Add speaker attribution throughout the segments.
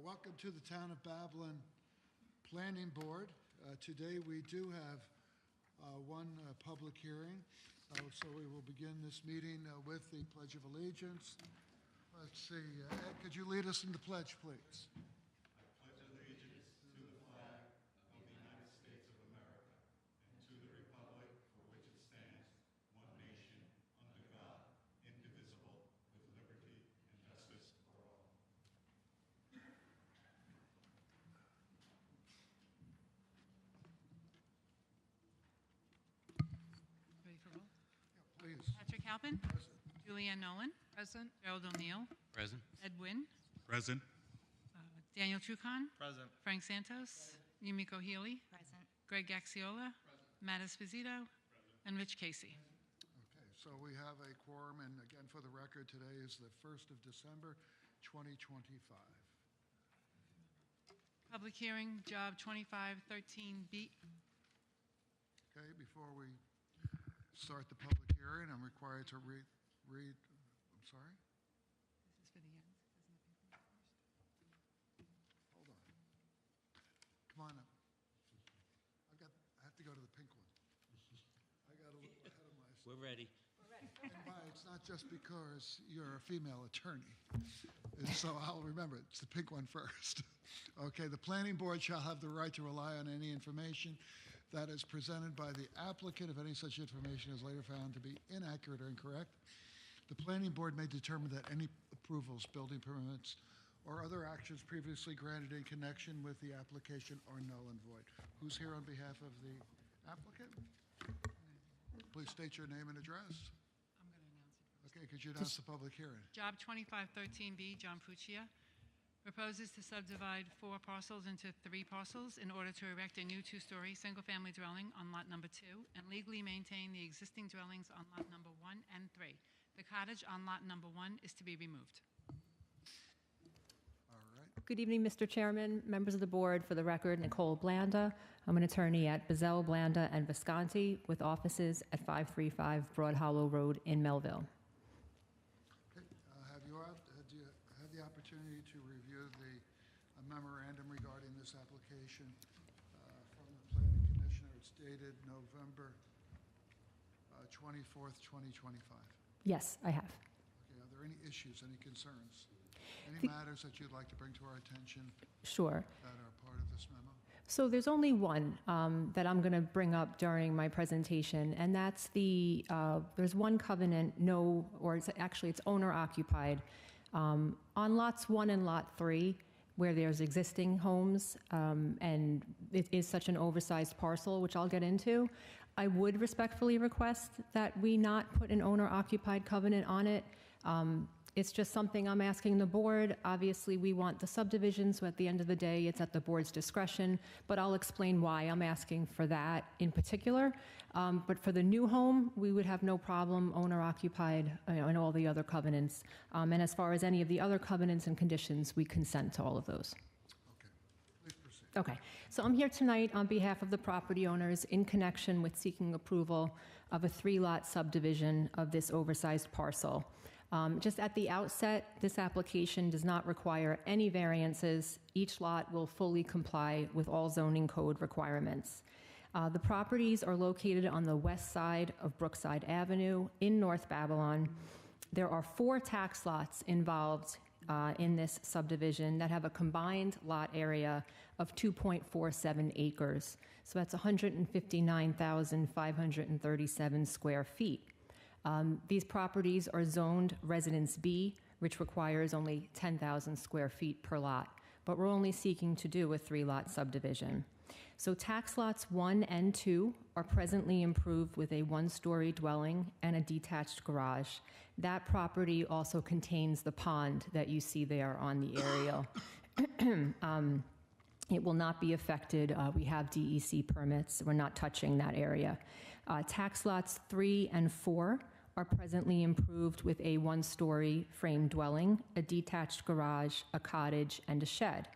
Speaker 1: Welcome to the Town of Babylon Planning Board. Today we do have one public hearing, so we will begin this meeting with the Pledge of Allegiance. Let's see, Ed, could you lead us in the pledge, please?
Speaker 2: I pledge allegiance to the flag of the United States of America and to the republic for which it stands, one nation, under God, indivisible, with liberty and justice for all.
Speaker 3: Ready for vote?
Speaker 1: Yeah, please.
Speaker 3: Patrick Halpin.
Speaker 1: Present.
Speaker 3: Julianne Nolan. Present. Gerald O'Neill.
Speaker 4: Present.
Speaker 3: Ed Wynn.
Speaker 2: Present.
Speaker 3: Daniel Trucon.
Speaker 4: Present.
Speaker 3: Frank Santos. Yumiko Healy.
Speaker 5: Present.
Speaker 3: Greg Gaxiola. Matt Esposito. And Rich Casey.
Speaker 1: Okay, so we have a quorum, and again, for the record, today is the 1st of December, 2025.
Speaker 3: Public hearing, Job 2513B.
Speaker 1: Okay, before we start the public hearing, I'm required to read, I'm sorry?
Speaker 3: This is for the end. Isn't the paper first?
Speaker 1: Hold on. Come on up. I have to go to the pink one. I got a little ahead of myself.
Speaker 4: We're ready.
Speaker 1: And why, it's not just because you're a female attorney. And so I'll remember, it's the pink one first. Okay, the planning board shall have the right to rely on any information that is presented by the applicant if any such information is later found to be inaccurate or incorrect. The planning board may determine that any approvals, building permits, or other actions previously granted in connection with the application are null and void. Who's here on behalf of the applicant? Please state your name and address.
Speaker 3: I'm going to announce it first.
Speaker 1: Okay, could you announce the public hearing?
Speaker 3: Job 2513B, John Puccia, proposes to subdivide 4 parcels into 3 parcels in order to erect a new 2-story single-family dwelling on lot number 2 and legally maintain the existing dwellings on lot number 1 and 3. The cottage on lot number 1 is to be removed.
Speaker 1: All right.
Speaker 5: Good evening, Mr. Chairman, members of the board. For the record, Nicole Blanda. I'm an attorney at Bazell, Blanda, and Visconti with offices at 535 Broad Hollow Road in Melville.
Speaker 1: Okay, have you had the opportunity to review the memorandum regarding this application from the planning commissioner? It's dated November 24th, 2025.
Speaker 5: Yes, I have.
Speaker 1: Okay, are there any issues, any concerns, any matters that you'd like to bring to our attention
Speaker 5: Sure.
Speaker 1: that are part of this memo?
Speaker 5: So there's only one that I'm going to bring up during my presentation, and that's there's one covenant, it's owner occupied on lots 1 and lot 3, where there's existing homes, and it is such an oversized parcel, which I'll get into. I would respectfully request that we not put an owner-occupied covenant on it. It's just something I'm asking the board. Obviously, we want the subdivision, so at the end of the day, it's at the board's discretion, but I'll explain why I'm asking for that in particular. But for the new home, we would have no problem owner-occupied and all the other covenants. And as far as any of the other covenants and conditions, we consent to all of those.
Speaker 1: Okay, please proceed.
Speaker 5: Okay, so I'm here tonight on behalf of the property owners in connection with seeking approval of a 3-lot subdivision of this oversized parcel. Just at the outset, this application does not require any variances. Each lot will fully comply with all zoning code requirements. The properties are located on the west side of Brookside Avenue in North Babylon. There are 4 tax lots involved in this subdivision that have a combined lot area of 2.47 acres. So that's 159,537 square feet. These properties are zoned Residence B, which requires only 10,000 square feet per lot, but we're only seeking to do a 3-lot subdivision. So tax lots 1 and 2 are presently improved with a 1-story dwelling and a detached garage. That property also contains the pond that you see there on the aerial. It will not be affected. We have DEC permits. We're not touching that area. Tax lots 3 and 4 are presently improved with a 1-story frame dwelling, a detached garage, a cottage, and a shed.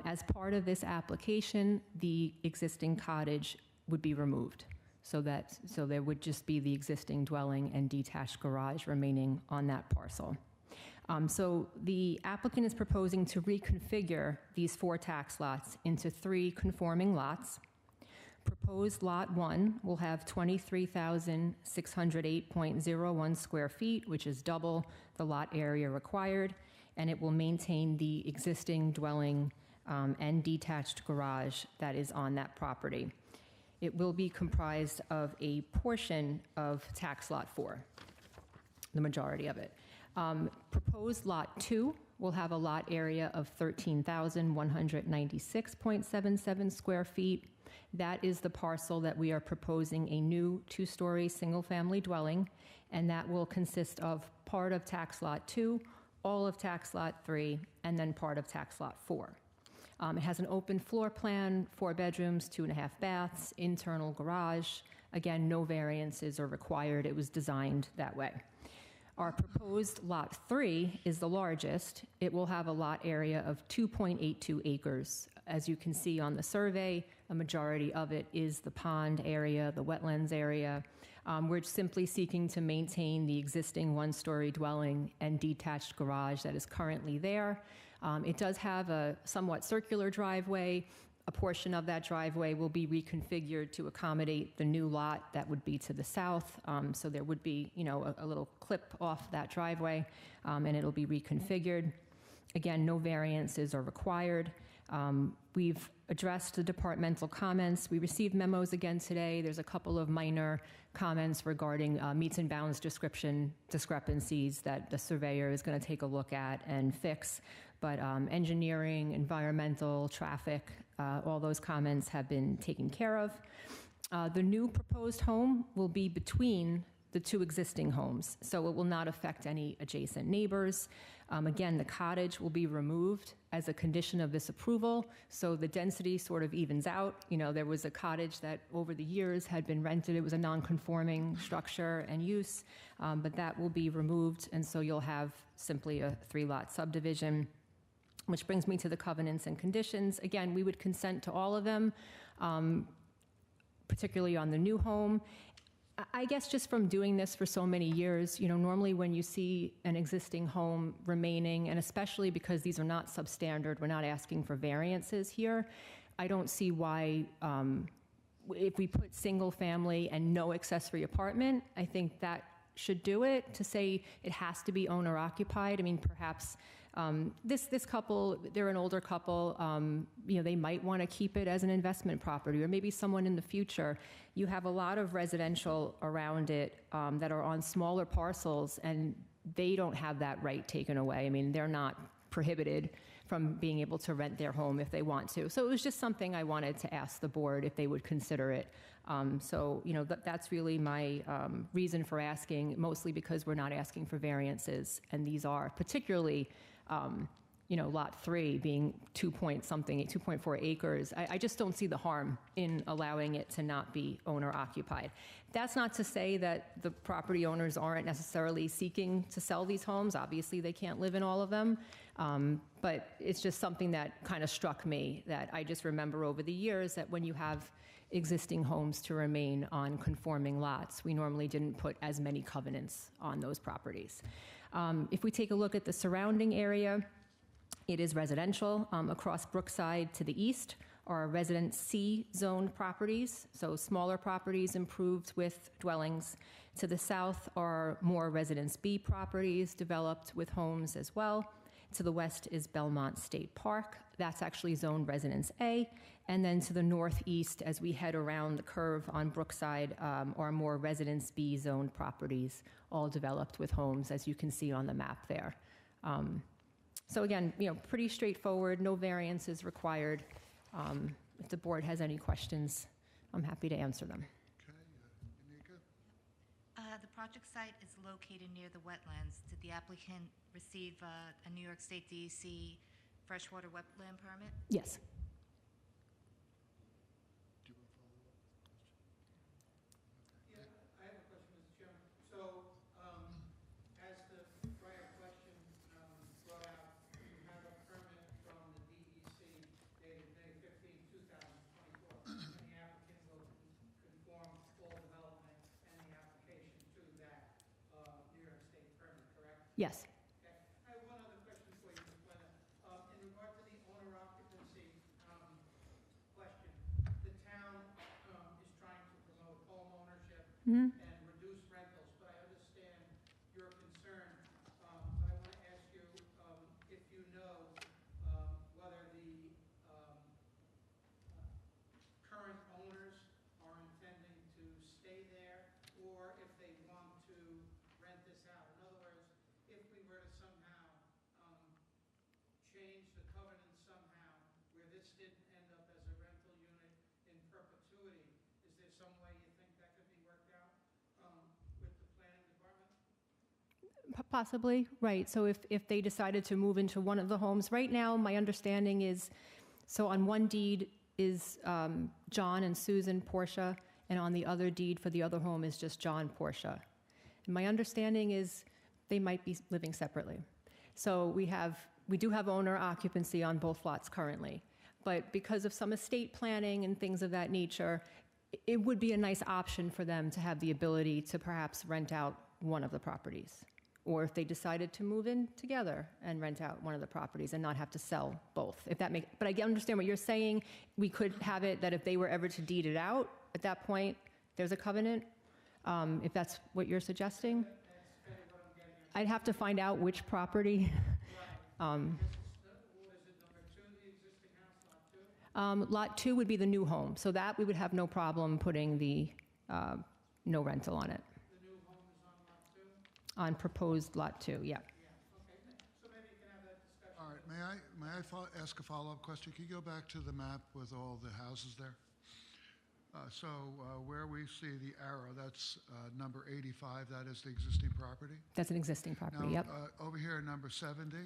Speaker 5: As part of this application, the existing cottage would be removed. So there would just be the existing dwelling and detached garage remaining on that parcel. So the applicant is proposing to reconfigure these 4 tax lots into 3 conforming lots. Proposed Lot 1 will have 23,608.01 square feet, which is double the lot area required, and it will maintain the existing dwelling and detached garage that is on that property. It will be comprised of a portion of tax lot 4, the majority of it. Proposed Lot 2 will have a lot area of 13,196.77 square feet. That is the parcel that we are proposing a new 2-story single-family dwelling, and that will consist of part of tax lot 2, all of tax lot 3, and then part of tax lot 4. It has an open floor plan, 4 bedrooms, 2.5 baths, internal garage. Again, no variances are required. It was designed that way. Our proposed Lot 3 is the largest. It will have a lot area of 2.82 acres. As you can see on the survey, a majority of it is the pond area, the wetlands area. We're simply seeking to maintain the existing 1-story dwelling and detached garage that is currently there. It does have a somewhat circular driveway. A portion of that driveway will be reconfigured to accommodate the new lot that would be to the south. So there would be, a little clip off that driveway, and it'll be reconfigured. Again, no variances are required. We've addressed the departmental comments. We received memos again today. There's a couple of minor comments regarding meets and bounds discrepancies that the surveyor is going to take a look at and fix. But engineering, environmental, traffic, all those comments have been taken care of. The new proposed home will be between the 2 existing homes, so it will not affect any adjacent neighbors. Again, the cottage will be removed as a condition of this approval, so the density sort of evens out. There was a cottage that over the years had been rented. It was a non-conforming structure and use, but that will be removed, and so you'll have simply a 3-lot subdivision. Which brings me to the covenants and conditions. Again, we would consent to all of them, particularly on the new home. I guess just from doing this for so many years, normally when you see an existing home remaining, and especially because these are not substandard, we're not asking for variances here, I don't see why, if we put single family and no accessory apartment, I think that should do it. To say it has to be owner occupied, perhaps this couple, they're an older couple, they might want to keep it as an investment property, or maybe someone in the future. You have a lot of residential around it that are on smaller parcels, and they don't have that right taken away. They're not prohibited from being able to rent their home if they want to. So it was just something I wanted to ask the board if they would consider it. That's really my reason for asking, mostly because we're not asking for variances, and these are particularly Lot 3 being 2.4 acres. I just don't see the harm in allowing it to not be owner occupied. That's not to say that the property owners aren't necessarily seeking to sell these homes. Obviously, they can't live in all of them. But it's just something that kind of struck me, that I just remember over the years that when you have existing homes to remain on conforming lots, we normally didn't put as many covenants on those properties. If we take a look at the surrounding area, it is residential. Across Brookside to the east are Residence C zoned properties, so smaller properties improved with dwellings. To the south are more Residence B properties developed with homes as well. To the west is Belmont State Park. That's actually zoned Residence A. And then to the northeast, as we head around the curve on Brookside, are more Residence B zoned properties, all developed with homes, as you can see on the map there. So again, pretty straightforward, no variances required. If the board has any questions, I'm happy to answer them.
Speaker 1: Okay, Anika?
Speaker 4: The project site is located near the wetlands. Did the applicant receive a New York State DEC freshwater wetland permit?
Speaker 5: Yes.
Speaker 1: Do you want to follow up?
Speaker 6: Yeah, I have a question, Mr. Chairman. So, as the prior question brought out, you have a permit from the DEC dated May 15, 2024, and the applicant will conform all development and the application to that New York State permit, correct?
Speaker 5: Yes.
Speaker 6: Okay. I have and reduce rentals, but I understand your concern. But I want to ask you if you know whether the current owners are intending to stay there, or if they want to rent this out. In other words, if we were to somehow change the covenant somehow, where this didn't end up as a rental unit in perpetuity, is there some way you think that could be worked out with the planning department?
Speaker 5: Possibly, right. So if they decided to move into one of the homes, right now, my understanding is, so on one deed is John and Susan Portia, and on the other deed for the other home is just John Portia. And my understanding is they might be living separately. So we do have owner occupancy on both lots currently. But because of some estate planning and things of that nature, it would be a nice option for them to have the ability to perhaps rent out one of the properties. Or if they decided to move in together and rent out one of the properties and not have to sell both. But I understand what you're saying. We could have it that if they were ever to deed it out, at that point, there's a covenant, if that's what you're suggesting.
Speaker 6: That's kind of what I'm getting at.
Speaker 5: I'd have to find out which property.
Speaker 6: What is it, number 2, the existing house, lot 2?
Speaker 5: Lot 2 would be the new home, so that we would have no problem putting the no rental on it,
Speaker 6: The new home is on lot 2?
Speaker 5: on proposed Lot 2, yeah.
Speaker 6: Yeah, okay. So maybe you can have that discussion.
Speaker 1: All right, may I ask a follow-up question? Can you go back to the map with all the houses there? So where we see the arrow, that's number 85, that is the existing property?
Speaker 5: That's an existing property,
Speaker 1: Now,
Speaker 5: yep.
Speaker 1: over here, number 70,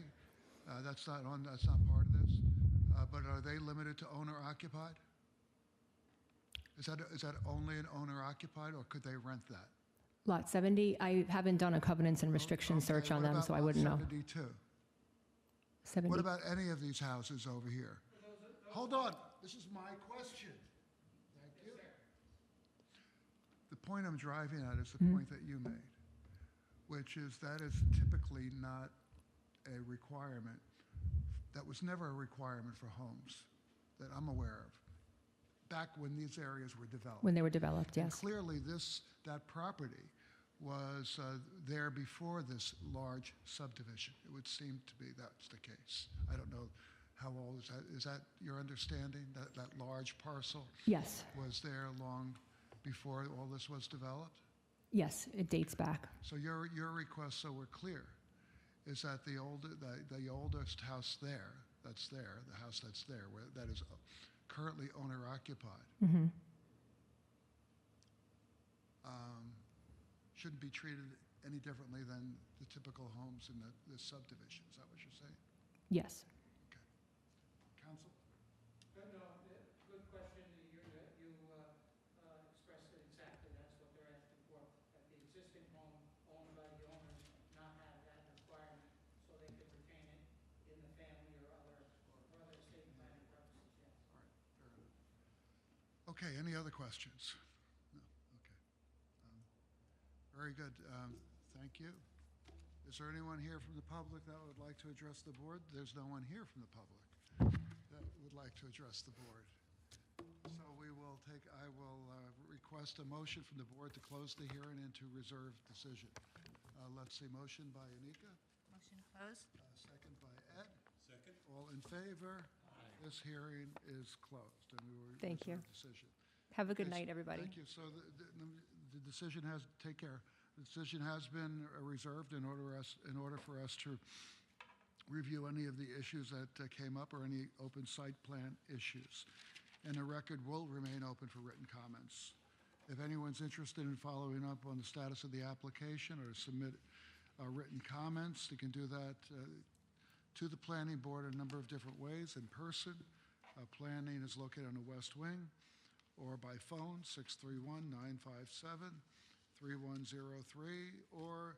Speaker 1: that's not part of this, but are they limited to owner occupied? Is that only an owner occupied, or could they rent that?
Speaker 5: Lot 70, I haven't done a covenants and restrictions
Speaker 1: Okay,
Speaker 5: search on
Speaker 1: what
Speaker 5: them,
Speaker 1: about
Speaker 5: so I
Speaker 1: lot
Speaker 5: wouldn't know.
Speaker 1: 72?
Speaker 5: 70,
Speaker 1: What about any of these houses over here? Hold on, this is my question. Thank you. The point I'm driving at is the point that you made, which is that is typically not a requirement. That was never a requirement for homes that I'm aware of, back when these areas were developed.
Speaker 5: when they were developed,
Speaker 1: And
Speaker 5: yes.
Speaker 1: clearly, that property was there before this large subdivision. It would seem to be that's the case. I don't know how old is that. Is that your understanding, that large parcel
Speaker 5: Yes,
Speaker 1: was there long before all this was developed?
Speaker 5: yes, it dates back.
Speaker 1: So your request, so we're clear, is that the oldest house there, the house that's there, that is currently owner occupied, shouldn't be treated any differently than the typical homes in the subdivision. Is that what you're saying?
Speaker 5: Yes.
Speaker 1: Counsel?
Speaker 6: No, good question. You expressed it exactly. That's what they're asking for. That the existing home owned by the owners not have that requirement, so they could retain it in the family or other estate planning purposes, yes.
Speaker 1: Fair enough. Okay, any other questions? No, okay. Very good, thank you. Is there anyone here from the public that would like to address the board? There's no one here from the public that would like to address the board. So I will request a motion from the board to close the hearing and to reserve decision. Let's see, motion by Anika,
Speaker 4: Motion closed?
Speaker 1: second by Ed.
Speaker 2: Second?
Speaker 1: All in favor? This hearing is closed, and we will
Speaker 5: Thank you.
Speaker 1: reserve decision.
Speaker 5: Have a good
Speaker 1: Yes,
Speaker 5: night, everybody.
Speaker 1: Thank you. So the decision has, take care. The decision has been reserved in order for us to review any of the issues that came up or any open site plan issues. And the record will remain open for written comments. If anyone's interested in following up on the status of the application or submit written comments, they can do that to the planning board a number of different ways: in person. Planning is located on the west wing, or by phone, 631-957-3103, or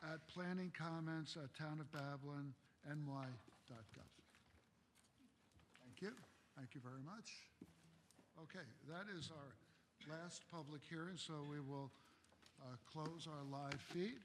Speaker 1: at planningcomments@townofbabylonny.gov. Thank you. Thank you very much. Okay, that is our last public hearing, so we will close our live feed.